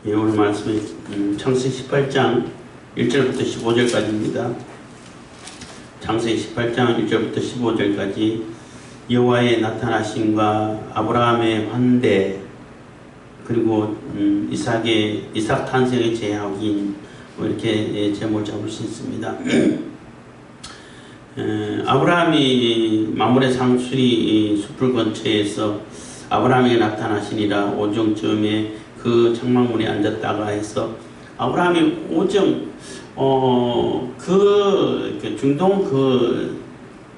예, 오늘 말씀은 창세기 18장 1절부터 15절까지입니다. 창세기 18장 1절부터 15절까지 여호와의 나타나심과 아브라함의 환대, 그리고 이삭 탄생의 재확인, 이렇게 제목을 잡을 수 있습니다. 아브라함이 마므레 상수리 숲을 근처에서 아브라함에게 나타나시니라. 오정쯤에 그 장막문에 앉았다가 해서 아브라함이 오정 그 중동 그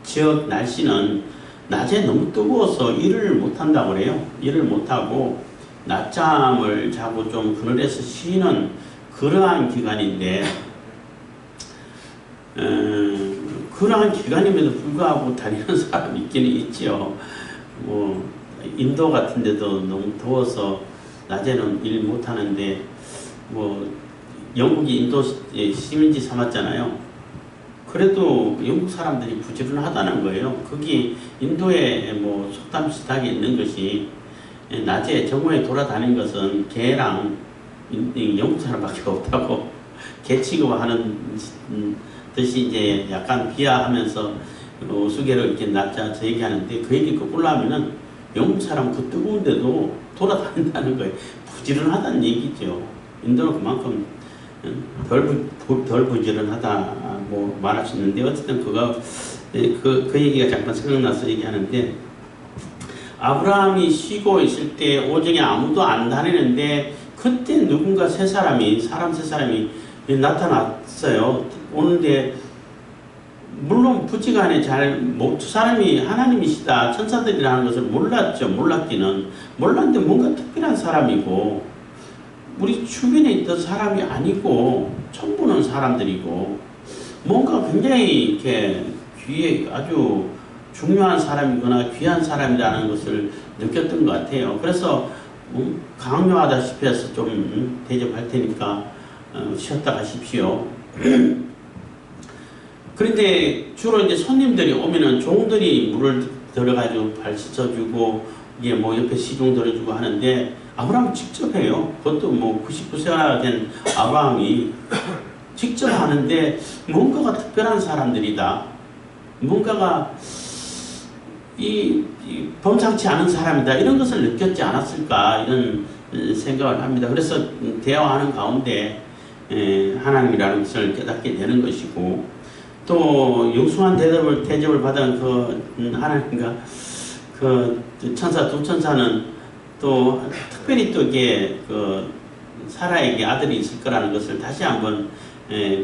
지역 날씨는 낮에 너무 뜨거워서 일을 못한다고 그래요. 일을 못하고 낮잠을 자고 좀 그늘에서 쉬는 그러한 기간인데, 그러한 기간임에도 불구하고 다니는 사람이 있기는 있지요. 뭐 인도 같은 데도 너무 더워서 낮에는 일 못하는데, 뭐 영국이 인도 시민지 삼았잖아요. 그래도 영국 사람들이 부지런하다는 거예요. 거기 인도에 뭐 속담 비슷하게 있는 것이, 낮에 정오에 돌아다니는 것은 개랑 영국 사람밖에 없다고, 개 취급하는 듯이 이제 약간 비하하면서 우스개로 이렇게 낮자서 얘기하는데, 그 얘기 거꾸로 하면은 영국 사람 그 뜨거운데도 돌아다닌다는 거예요. 부지런하다는 얘기죠. 인도는 그만큼 덜 부지런하다 뭐 말할 수 있는데, 어쨌든 그 얘기가 잠깐 생각나서 얘기하는데, 아브라함이 쉬고 있을 때 오정에 아무도 안 다니는데 그때 누군가 사람 세 사람이 나타났어요. 오는데 물론 부지간에 저 사람이 하나님이시다, 천사들이라는 것을 몰랐죠. 몰랐는데 뭔가 특별한 사람이고, 우리 주변에 있던 사람이 아니고 처음 보는 사람들이고, 뭔가 굉장히 이렇게 귀에 아주 중요한 사람이거나 귀한 사람이라는 것을 느꼈던 것 같아요. 그래서 강요하다시피 해서 좀 대접할 테니까 쉬었다 가십시오. 그런데 주로 이제 손님들이 오면은 종들이 물을 들어가지고 발 씻어주고, 이게 뭐 옆에 시중 들어주고 하는데, 아브라함이 직접 해요. 그것도 뭐 99세가 된 아브라함이 직접 하는데, 뭔가가 특별한 사람들이다, 뭔가가 범상치 않은 사람이다, 이런 것을 느꼈지 않았을까, 이런 생각을 합니다. 그래서 대화하는 가운데 하나님이라는 것을 깨닫게 되는 것이고, 또 영숭한 대접을 받은 그 하나님과 그 천사 두 천사는 또 특별히 또 이게 그 사라에게 아들이 있을 거라는 것을 다시 한번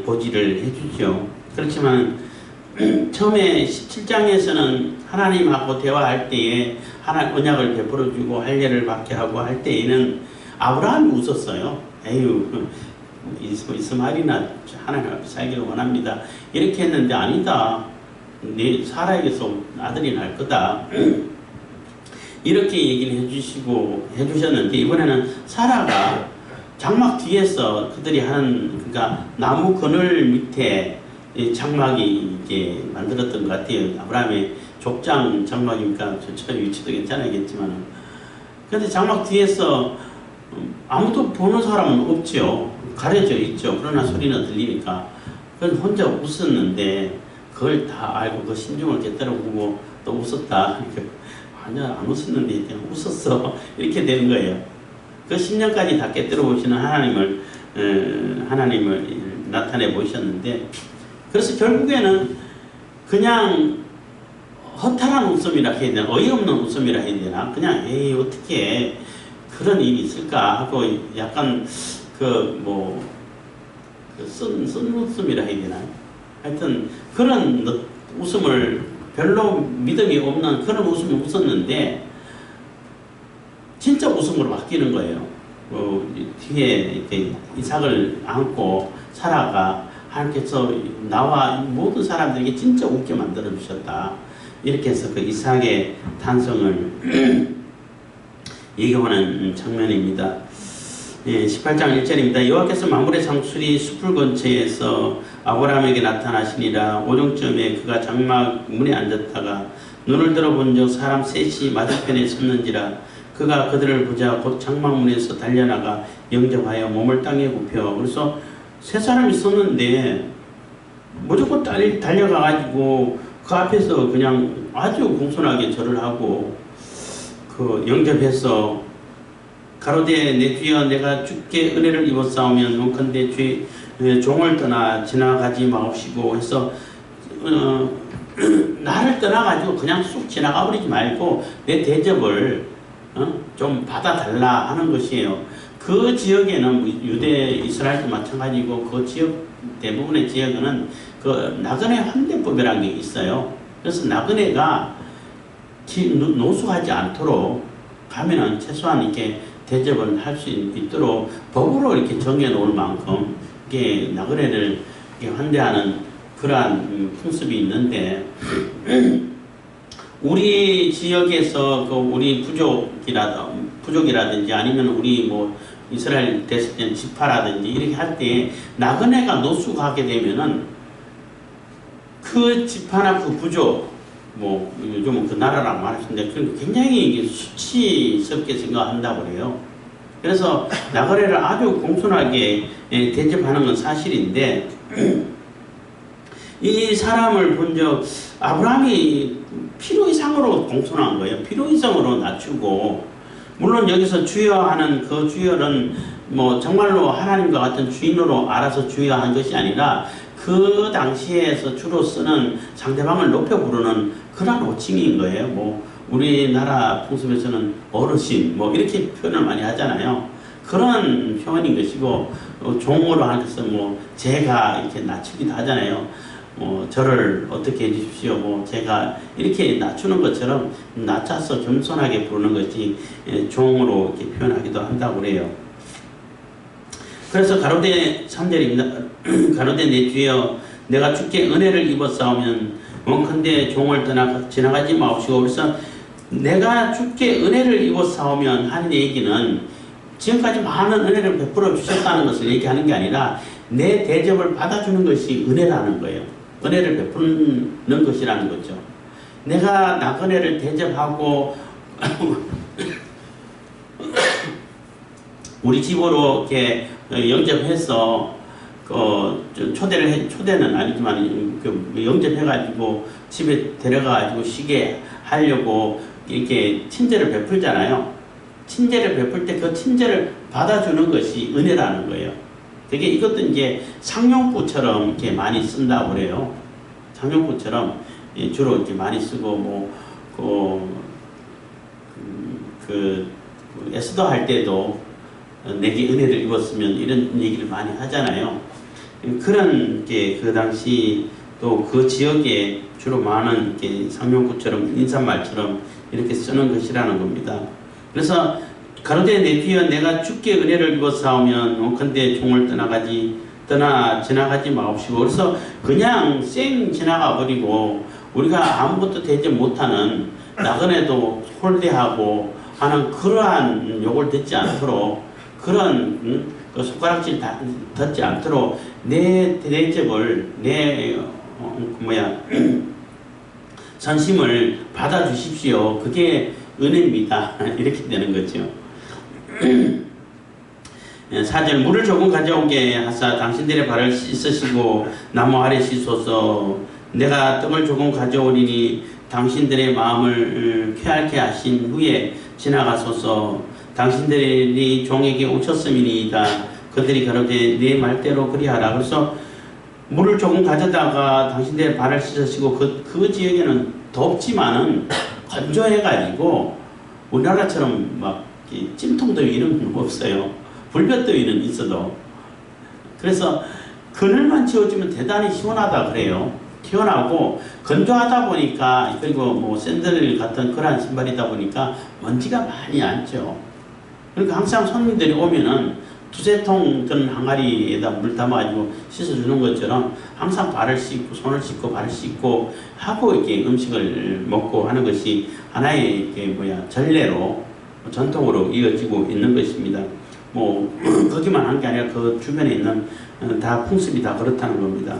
보지를 해주죠. 그렇지만 처음에 17장에서는 하나님하고 대화할 때에 언약을 베풀어주고 할례를 받게 하고 할 때에는 아브라함이 웃었어요. 에휴, 이스마엘이나 하나님 앞에 살기를 원합니다, 이렇게 했는데, 아니다, 내 사라에게서 아들이 날 거다, 이렇게 얘기를 해주셨는데, 이번에는 사라가 장막 뒤에서 그들이 하는, 그러니까 나무 그늘 밑에 장막이 이제 만들었던 것 같아요. 아브라함의 족장 장막이니까 저처럼 위치도 괜찮았겠지만, 그런데 장막 뒤에서 아무도 보는 사람은 없죠. 가려져 있죠. 그러나 소리는 들리니까. 그건 혼자 웃었는데, 그걸 다 알고 그 심중을 깨달아 보고 또 웃었다. 아니야, 안 웃었는데 그냥 웃었어, 이렇게 되는 거예요. 그 10년까지 다 깨달아 보시는 하나님을 나타내 보셨는데, 그래서 결국에는 그냥 허탈한 웃음이라 해야 되나, 어이없는 웃음이라 해야 되나, 그냥 에이 어떻게 그런 일이 있을까 하고, 약간 쓴 웃음이라 해야 되나, 하여튼 그런 웃음을, 별로 믿음이 없는 그런 웃음을 웃었는데, 진짜 웃음으로 바뀌는 거예요. 뒤에 이렇게 이삭을 안고 사라가 하나님께서 나와 모든 사람들에게 진짜 웃게 만들어 주셨다, 이렇게 해서 그 이삭의 탄생을 얘기하는 장면입니다. 18장 1절입니다. 여호와께서 마므레 상수리 숲을 근처에서 아브라함에게 나타나시니라. 오정쯤에 그가 장막 문에 앉았다가 눈을 들어본 적 사람 셋이 맞은편에 섰는지라. 그가 그들을 보자 곧 장막문에서 달려나가 영접하여 몸을 땅에 굽혀. 그래서 세 사람이 있었는데 무조건 달려가가지고 그 앞에서 그냥 아주 공손하게 절을 하고 그 영접해서 가로되 내 주여 내가 주께 은혜를 입었사오면 원컨대 종을 떠나 지나가지 마옵시고 해서 나를 떠나가지고 그냥 쑥 지나가 버리지 말고 내 대접을 좀 받아달라 하는 것이에요. 그 지역에는 유대 이스라엘도 마찬가지고 그 지역 대부분의 지역에는 그 나그네 환대법이라는 게 있어요. 그래서 나그네가 노숙하지 않도록 가면은 최소한 이렇게 대접을 할 수 있도록 법으로 이렇게 정해 놓을 만큼 이게 나그네를 이렇게 환대하는 그러한 풍습이 있는데 우리 지역에서 그 우리 부족이라든지 아니면 우리 뭐 이스라엘 됐을 때는 지파라든지 이렇게 할 때 나그네가 노숙하게 되면은 그 지파나 그 부족 뭐 요즘은 그 나라라고 말하시는데 굉장히 이게 수치스럽게 생각한다고 그래요. 그래서 나그네를 아주 공손하게 대접하는 건 사실인데 이 사람을 본 적 아브라함이 필요 이상으로 공손한 거예요. 필요 이상으로 낮추고 물론 여기서 주여 하는 그 주여는 뭐 정말로 하나님과 같은 주인으로 알아서 주여한 것이 아니라 그 당시에서 주로 쓰는 상대방을 높여 부르는 그런 호칭인 거예요. 뭐 우리나라 풍습에서는 어르신 뭐 이렇게 표현을 많이 하잖아요. 그런 표현인 것이고 종으로 하면서 뭐 제가 이렇게 낮추기도 하잖아요. 뭐 저를 어떻게 해주십시오. 뭐 제가 이렇게 낮추는 것처럼 낮춰서 겸손하게 부르는 것이 종으로 이렇게 표현하기도 한다고 그래요. 그래서 가로되 3절입니다. 가로되 내 주여 내가 주께 은혜를 입었사오면 원컨대 종을 떠나 지나가지 마옵시고. 그래서 내가 주께 은혜를 입었사오면 하는 얘기는 지금까지 많은 은혜를 베풀어 주셨다는 것을 얘기하는 게 아니라 내 대접을 받아주는 것이 은혜라는 거예요. 은혜를 베푸는 것이라는 거죠. 내가 나그네를 대접하고 우리 집으로 이렇게 영접해서 초대는 아니지만 영접해가지고 집에 데려가가지고 쉬게 하려고 이렇게 친절을 베풀잖아요. 친절을 베풀 때 그 친절을 받아주는 것이 은혜라는 거예요. 되게 이것도 이제 상용구처럼 이렇게 많이 쓴다고 그래요. 상용구처럼 주로 이렇게 많이 쓰고 에스더 할 때도 내게 은혜를 입었으면 이런 얘기를 많이 하잖아요. 그런 게 그 당시 또 그 지역에 주로 많은 이렇게 상용구처럼 인사말처럼 이렇게 쓰는 것이라는 겁니다. 그래서 가로되 내 주여 내가 주께 은혜를 입었사오면 원컨대 종을 떠나 지나가지 마옵시고. 그래서 그냥 쌩 지나가 버리고 우리가 아무것도 대접 못하는 나그네도 홀대하고 하는 그러한 욕을 듣지 않도록 그런 그 손가락질 듣지 않도록 내 대접을 내 선심을 받아주십시오. 그게 은혜입니다. 이렇게 되는 거죠. 4절 물을 조금 가져오게 하사 당신들의 발을 씻으시고 나무 아래 씻소서. 내가 떡을 조금 가져오리니 당신들의 마음을 쾌활케 하신 후에 지나가소서. 당신들이 종에게 오셨음이니이다. 그들이 가로되 네 말대로 그리하라. 그래서 물을 조금 가져다가 당신들의 발을 씻으시고 그 지역에는 덥지만은 건조해가지고 우리나라처럼 막 찜통더위 이런 건 없어요. 불볕더위는 있어도. 그래서 그늘만 지워주면 대단히 시원하다 그래요. 시원하고 건조하다 보니까 그리고 뭐 샌들 같은 그런 신발이다 보니까 먼지가 많이 앉죠. 그러니까 항상 손님들이 오면은 두세 통 큰 항아리에다 물 담아가지고 씻어주는 것처럼 항상 발을 씻고 손을 씻고 발을 씻고 하고 이렇게 음식을 먹고 하는 것이 하나의 전례로 전통으로 이어지고 있는 것입니다. 뭐 거기만 한 게 아니라 그 주변에 있는 다 풍습이 다 그렇다는 겁니다.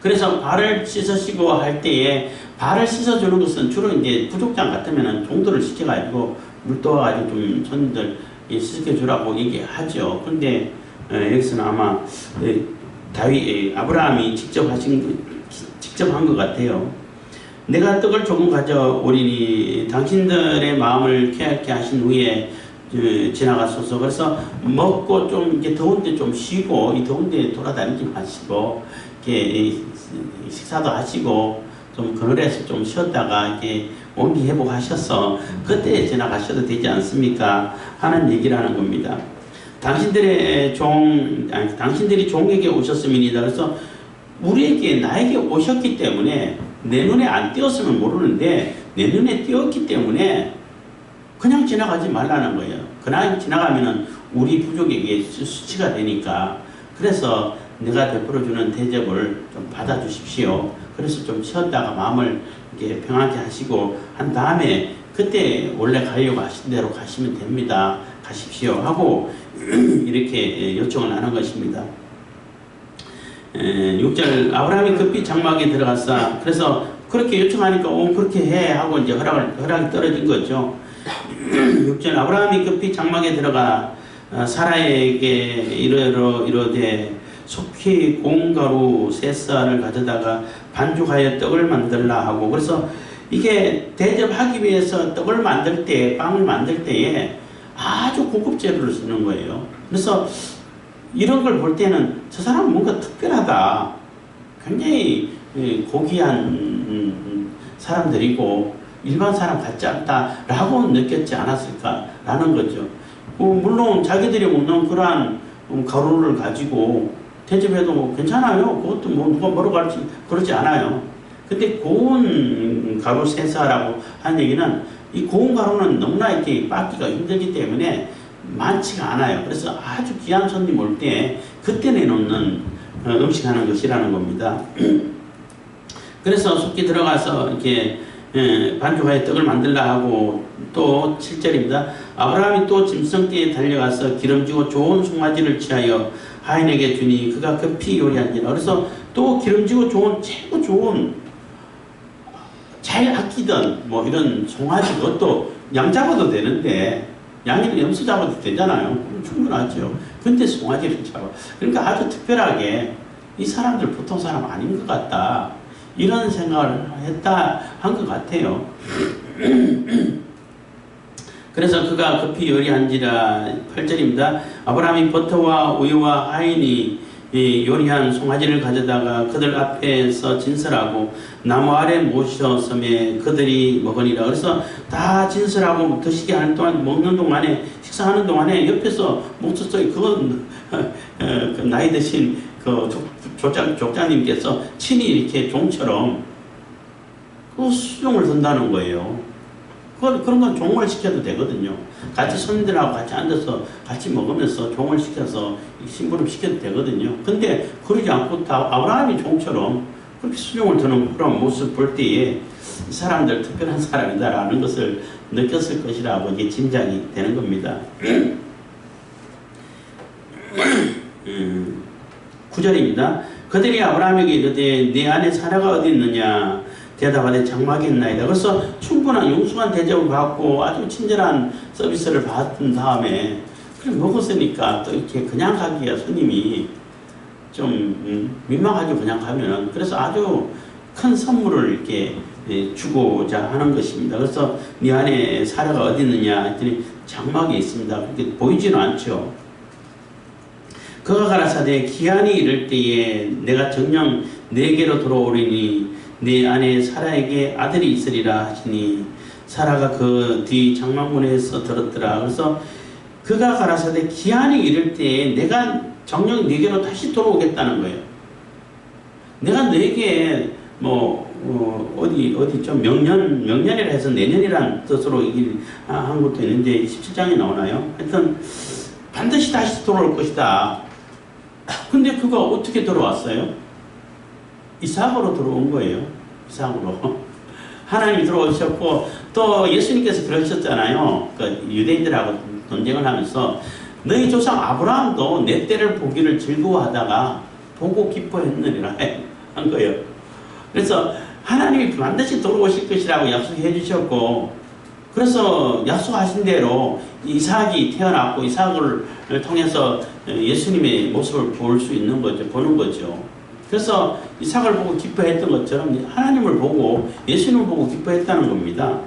그래서 발을 씻으시고 할 때에 발을 씻어주는 것은 주로 이제 부족장 같으면은 종도를 시켜가지고 물 떠와가지고 좀 손님들 씻겨주라고 얘기하죠. 근데 여기서는 아마 아브라함이 직접 한 것 같아요. 내가 떡을 조금 가져오리니 당신들의 마음을 쾌하게 하신 후에 지나가소서. 그래서 먹고 좀 이렇게 더운데 좀 쉬고, 이 더운데 돌아다니지 마시고, 이렇게 식사도 하시고, 좀 그늘에서 좀 쉬었다가 이렇게 원기 회복하셔서 그때 지나가셔도 되지 않습니까? 하는 얘기라는 겁니다. 당신들이 종에게 오셨음이니이다. 그래서 나에게 오셨기 때문에 내 눈에 안 띄었으면 모르는데 내 눈에 띄었기 때문에 그냥 지나가지 말라는 거예요. 그냥 지나가면은 우리 부족에게 수치가 되니까. 그래서 내가 베풀어주는 대접을 좀 받아주십시오. 그래서 좀 쉬었다가 마음을 이렇게 평하게 하시고 한 다음에 그때 원래 가려고 하신 대로 가시면 됩니다. 가십시오 하고 이렇게 요청을 하는 것입니다. 6절 아브라함이 급히 장막에 들어갔어. 그래서 그렇게 요청하니까 그렇게 해 하고 이제 허락이 떨어진 거죠. 6절 아브라함이 급히 장막에 들어가 사라에게 이르되 속히 고운 가루 세 쌀을 가져다가 반죽하여 떡을 만들라 하고. 그래서 이게 대접하기 위해서 빵을 만들 때에 아주 고급 재료를 쓰는 거예요. 그래서 이런 걸 볼 때는 저 사람은 뭔가 특별하다. 굉장히 고귀한 사람들이고 일반 사람 같지 않다라고 느꼈지 않았을까라는 거죠. 물론 자기들이 먹는 그러한 가루를 가지고 대접해도 괜찮아요. 그것도 누가 뭐라고 그러지 않아요. 근데 고운 가루 세사라고 하는 얘기는 이 고운 가루는 너무나 이렇게 받기가 힘들기 때문에 많지가 않아요. 그래서 아주 귀한 손님 올 때 그때 내놓는 음식 하는 것이라는 겁니다. 그래서 속기 들어가서 이렇게 반죽하여 떡을 만들라 하고 또 7절입니다. 아브라함이 또 짐승떼에 달려가서 기름지고 좋은 송아지를 취하여 하인에게 주니 그가 급히 요리한지라. 그래서 또 기름지고 최고 좋은 잘 아끼던 이런 송아지, 그것도 양 잡아도 되는데 양이는 염소 잡아도 되잖아요. 충분하죠. 근데 송아지를 잡아. 그러니까 아주 특별하게 이 사람들 보통 사람 아닌 것 같다. 이런 생각을 한 것 같아요. 그래서 그가 급히 요리한지라. 8절입니다. 아브라함이 버터와 우유와 하인이 요리한 송아지를 가져다가 그들 앞에서 진설하고 나무 아래 모셔섬에 그들이 먹으니라. 그래서 다 진설하고 드시게 하는 동안, 먹는 동안에, 식사하는 동안에 옆에서 목소리 그건 그 나이 드신 그 족장님께서 친히 이렇게 종처럼 그 수종을 든다는 거예요. 그런 건 종을 시켜도 되거든요. 같이 손님들하고 같이 앉아서 같이 먹으면서 종을 시켜서 심부름 시켜도 되거든요. 근데 그러지 않고 다 아브라함이 종처럼 그렇게 수종을 드는 그런 모습 볼 때에 이 사람들 특별한 사람이다라는 것을 느꼈을 것이라고 이게 짐작이 되는 겁니다. 9절입니다. 그들이 아브라함에게 이르되 네 아내 사라가 어디 있느냐 대답하되 장막에 있나이다. 그래서 충분한 융숭한 대접을 받고 아주 친절한 서비스를 받은 다음에 그래 먹었으니까 또 이렇게 그냥 가기가 손님이 좀 민망하게 그냥 가면은, 그래서 아주 큰 선물을 이렇게 주고자 하는 것입니다. 그래서 네 안에 사라가 어디 있느냐 했더니 장막에 있습니다. 그렇게 보이지는 않죠. 그가 가라사대 기한이 이를 때에 내가 정녕 네게로 돌아오리니 네 아내 사라에게 아들이 있으리라 하시니 사라가 그 뒤 장막문에서 들었더라. 그래서 그가 가라사대 기한이 이를 때에 내가 정녕 네게로 다시 돌아오겠다는 거예요. 내가 네게 어디 좀 명년이라 해서 내년이란 뜻으로 한 것도 있는데 17장에 나오나요? 하여튼 반드시 다시 돌아올 것이다. 근데 그가 어떻게 돌아왔어요? 이삭으로 들어온 거예요. 이삭으로. 하나님이 들어오셨고 또 예수님께서 그러셨잖아요. 그 유대인들하고 논쟁을 하면서 너희 조상 아브라함도 내 때를 보기를 즐거워하다가 보고 기뻐했느니라 한 거예요. 그래서 하나님이 반드시 돌아오실 것이라고 약속해 주셨고, 그래서 약속하신 대로 이삭이 태어났고 이삭을 통해서 예수님의 모습을 볼 수 있는 거죠. 보는 거죠. 그래서 이삭을 보고 기뻐했던 것처럼 하나님을 보고 예수님을 보고 기뻐했다는 겁니다.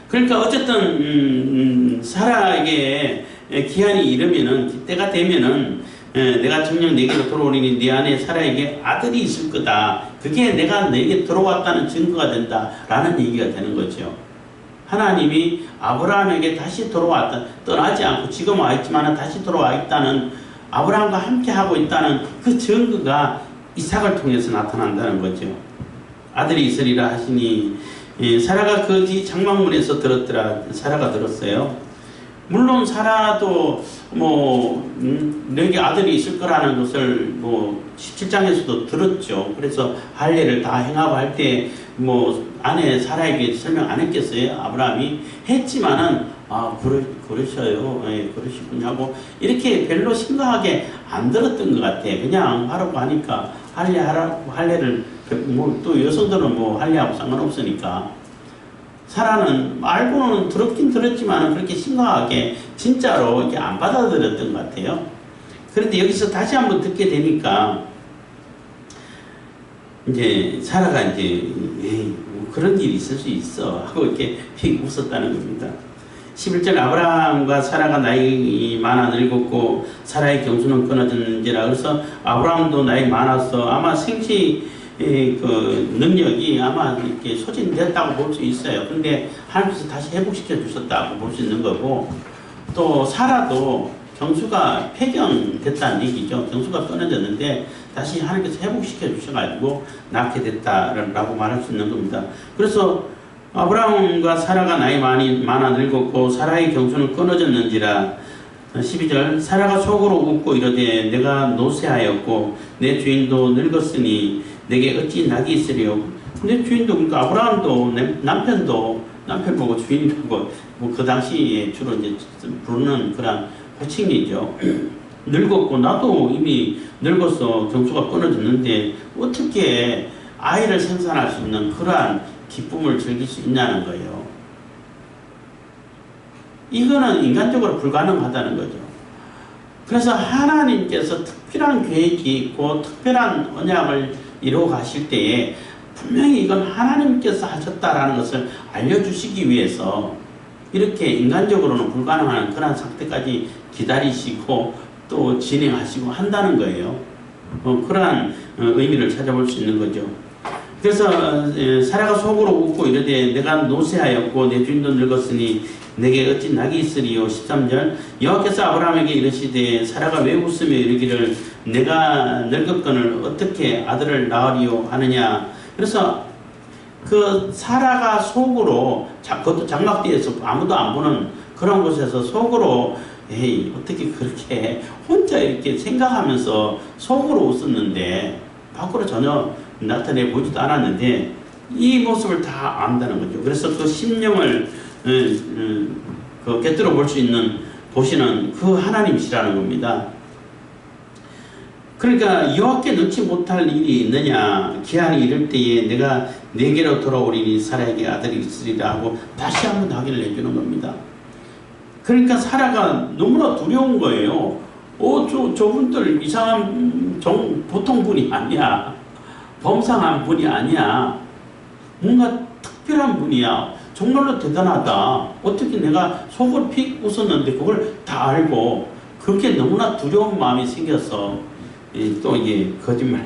그러니까 어쨌든 사라에게 기한이 이르면은, 때가 되면은 내가 정녕 내게로 돌아오리니 네 안에 사라에게 아들이 있을 거다. 그게 내가 내게 들어왔다는 증거가 된다라는 얘기가 되는 거죠. 하나님이 아브라함에게 다시 돌아왔다. 떠나지 않고 지금 와 있지만 다시 돌아와 있다는, 아브라함과 함께 하고 있다는 그 증거가 이삭을 통해서 나타난다는 거죠. 아들이 있으리라 하시니, 사라가 그 뒤 장막문에서 들었더라. 사라가 들었어요. 물론 사라도 너에게 아들이 있을 거라는 것을 17장에서도 들었죠. 그래서 할례를 다 행하고 할 때 아내 사라에게 설명 안 했겠어요? 아브라함이 했지만은 그러셔요. 그러시군요 하고 이렇게 별로 심각하게 안 들었던 것 같아. 그냥 하라고 하니까 할례를 또 여성들은 할례하고 상관없으니까. 사라는 알고는 들었긴 들었지만 그렇게 심각하게 진짜로 이렇게 안 받아들였던 것 같아요. 그런데 여기서 다시 한번 듣게 되니까 이제 사라가 이제 그런 일이 있을 수 있어 하고 이렇게 픽 웃었다는 겁니다. 11절 아브라함과 사라가 나이 많아 늙었고 사라의 경수는 끊어졌는지라. 그래서 아브라함도 나이 많아서 아마 생시 그 능력이 아마 이렇게 소진됐다고 볼 수 있어요. 근데 하나님께서 다시 회복시켜 주셨다고 볼 수 있는 거고, 또 사라도 경수가 폐경됐다는 얘기죠. 경수가 끊어졌는데 다시 하나님께서 회복시켜 주셔가지고 낳게 됐다라고 말할 수 있는 겁니다. 그래서 아브라함과 사라가 나이 많아 늙었고 사라의 경수는 끊어졌는지라. 12절 사라가 속으로 웃고 이르되 내가 노쇠하였고 내 주인도 늙었으니 내게 어찌 낙이 있으리요. 근데 주인도, 그러니까 아브라함도 남편 보고 주인이라고 그 당시에 주로 이제 부르는 그런 호칭이죠. 늙었고 나도 이미 늙어서 경수가 끊어졌는데 어떻게 아이를 생산할 수 있는 그러한 기쁨을 즐길 수 있냐는 거예요. 이거는 인간적으로 불가능하다는 거죠. 그래서 하나님께서 특별한 계획이 있고 특별한 언약을 이루어 가실 때에 분명히 이건 하나님께서 하셨다라는 것을 알려주시기 위해서 이렇게 인간적으로는 불가능한 그런 상태까지 기다리시고 또 진행하시고 한다는 거예요. 그러한 의미를 찾아볼 수 있는 거죠. 그래서 사라가 속으로 웃고 이르되 내가 노쇠하였고 내 주인도 늙었으니 내게 어찌 낙이 있으리요. 13절 여호와께서 아브라함에게 이르시되 사라가 왜 웃으며 이르기를 내가 늙었거늘 어떻게 아들을 낳으리요 하느냐. 그래서 그 사라가 속으로, 그것도 장막뒤에서 아무도 안 보는 그런 곳에서 속으로 어떻게 그렇게 혼자 이렇게 생각하면서 속으로 웃었는데 밖으로 전혀 나타내 보지도 않았는데 이 모습을 다 안다는 거죠. 그래서 그 심령을 꿰뚫어 볼 수 있는 보시는 그 하나님이시라는 겁니다. 그러니까 여호와께 넣지 못할 일이 있느냐. 기한이 이를 때에 내가 내게로 돌아오리니 사라에게 아들이 있으리라 하고 다시 한번 확인을 해주는 겁니다. 그러니까 사라가 너무나 두려운 거예요. 저분들 이상한 보통 분이 아니야. 범상한 분이 아니야. 뭔가 특별한 분이야. 정말로 대단하다. 어떻게 내가 속을 픽 웃었는데 그걸 다 알고 그렇게 너무나 두려운 마음이 생겨서 또 이게 거짓말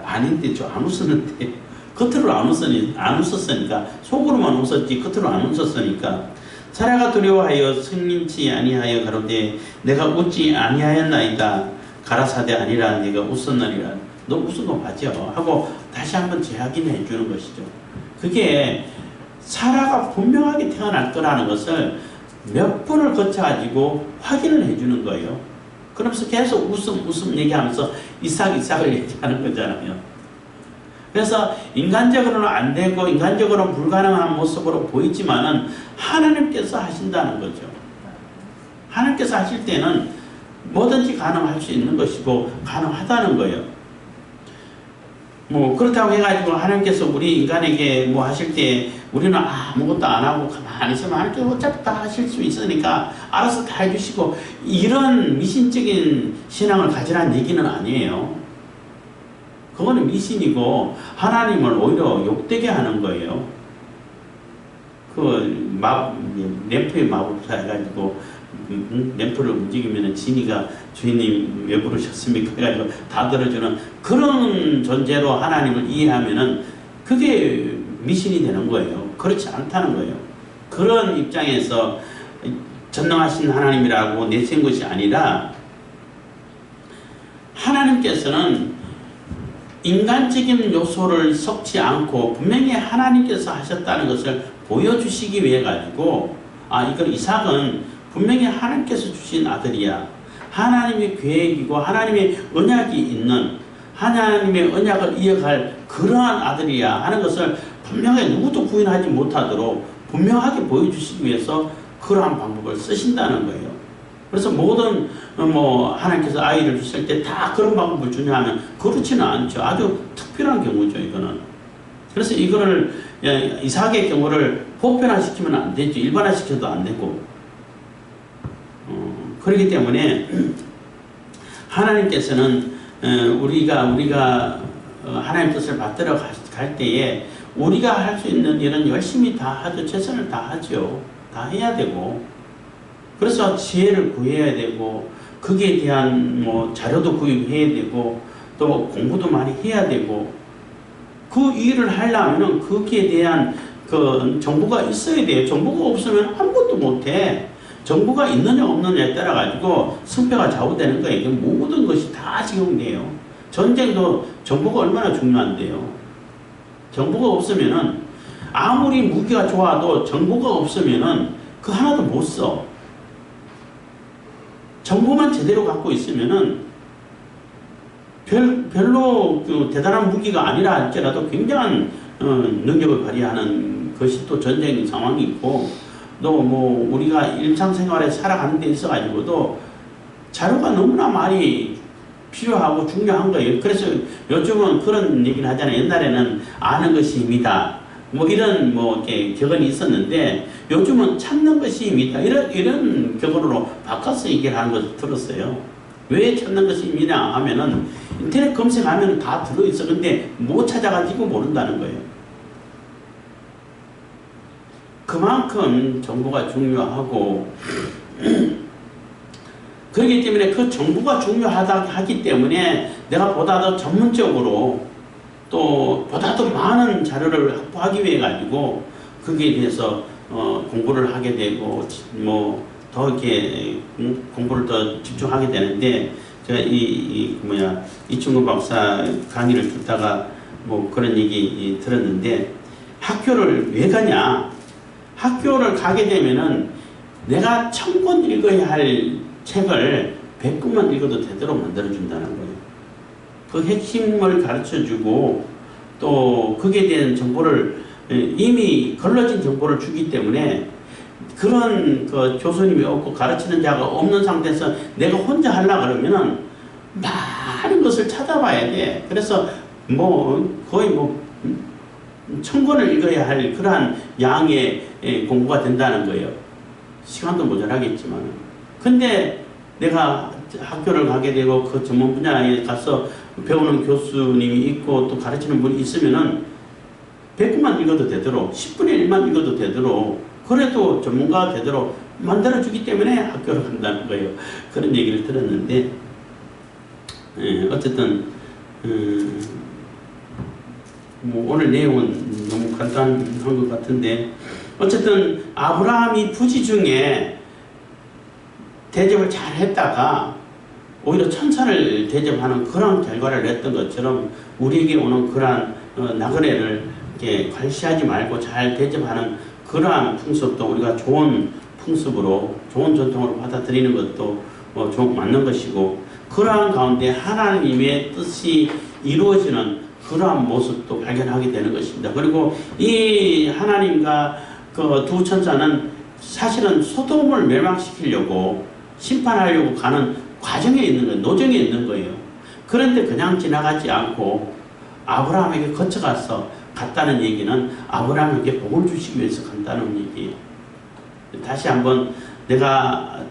아닌데 저 안 웃었는데 겉으로 안 웃었으니까 속으로만 웃었지 겉으로 안 웃었으니까. 사라가 두려워하여 승림치 아니하여 가로되 내가 웃지 아니하였나이다. 가라사대 아니라 네가 웃었나리라. 너 웃은 거 맞죠? 하고 다시 한번 재확인해 주는 것이죠. 그게 사라가 분명하게 태어날 거라는 것을 몇 번을 거쳐가지고 확인을 해주는 거예요. 그러면서 계속 웃음 얘기하면서 이삭을 얘기하는 거잖아요. 그래서 인간적으로는 안 되고 인간적으로는 불가능한 모습으로 보이지만은 하나님께서 하신다는 거죠. 하나님께서 하실 때는 뭐든지 가능할 수 있는 것이고 가능하다는 거예요. 뭐 그렇다고 해가지고 하나님께서 우리 인간에게 뭐 하실 때 우리는 아무것도 안 하고 가만히 있으면 하나님께서 어차피 다 하실 수 있으니까 알아서 다 해주시고, 이런 미신적인 신앙을 가지라는 얘기는 아니에요. 그거는 미신이고 하나님을 오히려 욕되게 하는 거예요. 램프의 마법사 해가지고 램프를 움직이면 지니가 주인님 왜 부르셨습니까? 해가지고 다 들어주는 그런 존재로 하나님을 이해하면은 그게 미신이 되는 거예요. 그렇지 않다는 거예요. 그런 입장에서 전능하신 하나님이라고 내세운 것이 아니라, 하나님께서는 인간적인 요소를 섞지 않고 분명히 하나님께서 하셨다는 것을 보여주시기 위해 가지고, 이건 이삭은 분명히 하나님께서 주신 아들이야. 하나님의 계획이고 하나님의 언약이 있는, 하나님의 언약을 이어갈 그러한 아들이야 하는 것을 분명하게 누구도 부인하지 못하도록 분명하게 보여주시기 위해서 그러한 방법을 쓰신다는 거예요. 그래서 모든 하나님께서 아이를 주실 때 다 그런 방법을 주냐 하면 그렇지는 않죠. 아주 특별한 경우죠, 이거는. 그래서 이거를 이삭의 경우를 보편화시키면 안 되죠. 일반화시켜도 안 되고. 그렇기 때문에 하나님께서는 우리가 하나님 뜻을 받들어 갈 때에 우리가 할 수 있는 일은 열심히 다 하죠. 최선을 다하죠. 다 해야 되고, 그래서 지혜를 구해야 되고, 거기에 대한 자료도 구입해야 되고, 또 공부도 많이 해야 되고, 그 일을 하려면은 거기에 대한 그 정보가 있어야 돼요. 정보가 없으면 아무것도 못해. 정보가 있느냐 없느냐에 따라 가지고 승패가 좌우되는 거예요. 모든 것이 다 적용돼요. 전쟁도 정보가 얼마나 중요한데요. 정보가 없으면은 아무리 무기가 좋아도 정보가 없으면은 그 하나도 못 써. 정보만 제대로 갖고 있으면은 별로 그 대단한 무기가 아니라 할지라도 굉장한 능력을 발휘하는 것이 또 전쟁 상황이 있고, 또 우리가 일상생활에 살아가는 데 있어 가지고도 자료가 너무나 많이 필요하고 중요한 거예요. 그래서 요즘은 그런 얘기를 하잖아요. 옛날에는 아는 것이 힘이다, 이런 이렇게 격언이 있었는데, 요즘은 찾는 것이 힘이다, 이런 격언으로 바꿔서 얘기를 하는 것을 들었어요. 왜 찾는 것이 힘이냐 하면은 인터넷 검색하면 다 들어있어. 근데 못 찾아가지고 모른다는 거예요. 그만큼 정보가 중요하고 그렇기 때문에 그 정보가 중요하다 하기 때문에 내가 보다 더 전문적으로 또 보다 더 많은 자료를 확보하기 위해 가지고 거기에 대해서 공부를 하게 되고 더 이렇게 공부를 더 집중하게 되는데, 제가 이충근 박사 강의를 듣다가 그런 얘기 들었는데, 학교를 왜 가냐? 학교를 가게 되면은 내가 1000권 읽어야 할 책을 100권만 읽어도 되도록 만들어준다는 거예요. 그 핵심을 가르쳐주고, 또 거기에 대한 정보를 이미 걸러진 정보를 주기 때문에, 그런 그 교수님이 없고 가르치는 자가 없는 상태에서 내가 혼자 하려고 그러면은 많은 것을 찾아봐야 돼. 그래서 거의 1000권을 읽어야 할 그러한 양의 공부가 된다는 거예요. 시간도 모자라겠지만. 근데 내가 학교를 가게 되고 그 전문 분야에 가서 배우는 교수님이 있고 또 가르치는 분이 있으면은 100권만 읽어도 되도록, 10분의 1만 읽어도 되도록, 그래도 전문가가 되도록 만들어주기 때문에 학교를 간다는 거예요. 그런 얘기를 들었는데, 어쨌든 오늘 내용은 너무 간단한 것 같은데, 어쨌든 아브라함이 부지 중에 대접을 잘 했다가 오히려 천사를 대접하는 그런 결과를 냈던 것처럼, 우리에게 오는 그러한 나그네를 이렇게 관시하지 말고 잘 대접하는 그러한 풍습도 우리가 좋은 풍습으로, 좋은 전통으로 받아들이는 것도 맞는 것이고, 그러한 가운데 하나님의 뜻이 이루어지는 그러한 모습도 발견하게 되는 것입니다. 그리고 이 하나님과 그 두 천사는 사실은 소돔을 멸망시키려고, 심판하려고 가는 과정에 있는 거예요. 노정에 있는 거예요. 그런데 그냥 지나가지 않고 아브라함에게 거쳐가서 갔다는 얘기는 아브라함에게 복을 주시기 위해서 간다는 얘기예요. 다시 한번 내가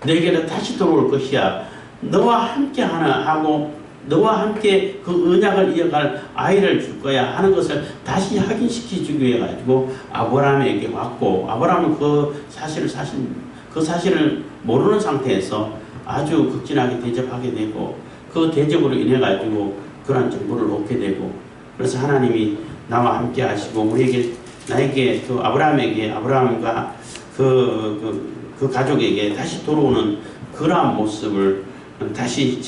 너에게는 다시 돌아올 것이야. 너와 함께 하고 너와 함께 그 언약을 이어갈 아이를 줄 거야 하는 것을 다시 확인시키기 위해 가지고 아브라함에게 왔고, 아브라함은 그 사실을 모르는 상태에서 아주 극진하게 대접하게 되고, 그 대접으로 인해 가지고 그러한 정보를 얻게 되고, 그래서 하나님이 나와 함께 하시고 나에게 그 아브라함과 그 가족에게 다시 돌아오는 그러한 모습을 다시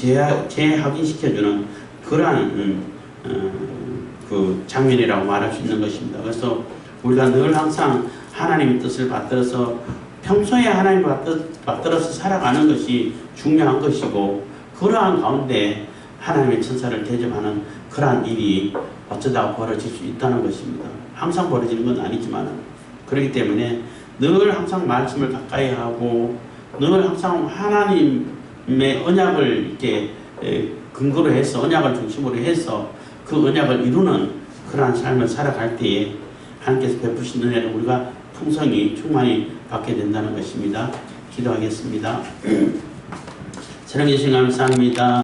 재확인시켜주는 그러한 그 장면이라고 말할 수 있는 것입니다. 그래서 우리가 늘 항상 하나님의 뜻을 받들어서 평소에 하나님을 받들어서 살아가는 것이 중요한 것이고, 그러한 가운데 하나님의 천사를 대접하는 그러한 일이 어쩌다 벌어질 수 있다는 것입니다. 항상 벌어지는 건 아니지만, 그렇기 때문에 늘 항상 말씀을 가까이 하고 늘 항상 하나님의 언약을 이렇게 근거로 해서, 언약을 중심으로 해서 그 언약을 이루는 그러한 삶을 살아갈 때에 하나님께서 베푸신 은혜를 우리가 풍성히 충만히 받게 된다는 것입니다. 기도하겠습니다. 사랑해 주신 감사합니다.